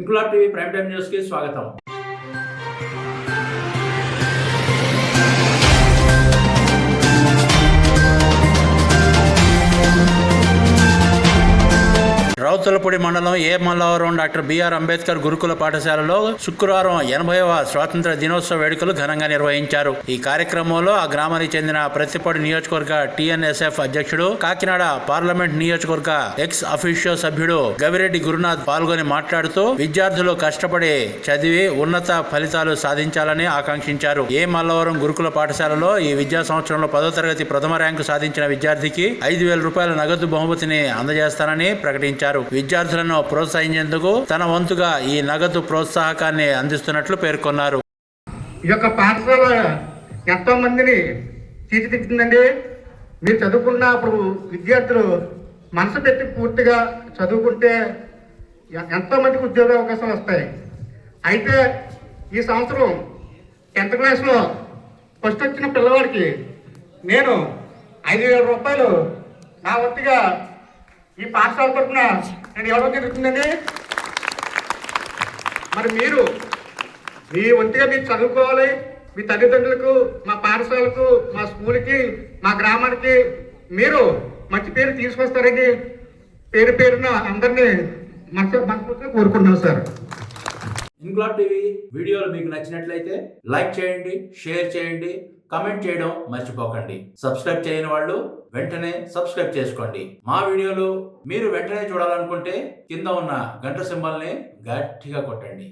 Inquilab TV prime time news కి స్వాగతం. రౌతులపూడి మండలం ఏ మల్లవరం డాక్టర్ బిఆర్ అంబేద్కర్ గురుకుల పాఠశాలలో శుక్రవారం 80వ స్వాతంత్ర దినోత్సవ వేడుకలు ఘనంగా నిర్వహించారు. ఈ కార్యక్రమంలో ఆ గ్రామానికి చెందిన ప్రతిపాడు నియోజకవర్గ టీఎన్ఎస్ఎఫ్ అధ్యక్షుడు, కాకినాడ పార్లమెంట్ నియోజకవర్గ ఎక్స్ అఫీషియో సభ్యుడు గవిరెడ్డి గురునాథ్ పాల్గొని మాట్లాడుతూ విద్యార్థులు కష్టపడి చదివి ఉన్నత ఫలితాలు సాధించాలని ఆకాంక్షించారు. ఏ మల్లవరం గురుకుల పాఠశాలలో ఈ విద్యా సంవత్సరంలో 10వ తరగతి ప్రథమ ర్యాంకు సాధించిన విద్యార్థికి 5,000 రూపాయల నగదు బహుమతిని అందజేస్తానని ప్రకటించారు. విద్యార్థులను ప్రోత్సహించేందుకు తన వంతుగా ఈ నగదు ప్రోత్సాహకాన్ని అందిస్తున్నట్లు పేర్కొన్నారు. ఈ యొక్క పాఠశాల ఎంతో మందిని తీర్చిదిద్దుతుందండి. మీరు చదువుకున్నప్పుడు విద్యార్థులు మనసు పెట్టి పూర్తిగా చదువుకుంటే ఎంతో మందికి ఉద్యోగ అవకాశాలు వస్తాయి. అయితే ఈ సంవత్సరం 10th క్లాస్లో ఫస్ట్ వచ్చిన పిల్లవాడికి నేను 5,000 రూపాయలు నా వంతుగా ఈ పాఠశాల తరఫున నేను ఇవ్వడం జరుగుతుందండి. మరి మీరు మీ వంతుగా మీరు చదువుకోవాలి. మీ తల్లిదండ్రులకు, మా పాఠశాలకు, మా స్కూల్కి, మా గ్రామానికి మీరు మంచి పేరు తీసుకొస్తారని పేరు పేరున అందరినీ మనస్ఫూర్తిగా కోరుకుంటున్నాం సార్. ఇంక్లాబ్ టీవీ వీడియోలు మీకు నచ్చినట్లయితే లైక్ చేయండి, షేర్ చేయండి, కమెంట్ చేయడం మర్చిపోకండి. సబ్స్క్రైబ్ చేయని వాళ్ళు వెంటనే సబ్స్క్రైబ్ చేసుకోండి. మా వీడియోలు మీరు వెంటనే చూడాలనుకుంటే కింద ఉన్న గంట సింబల్ని గట్టిగా కొట్టండి.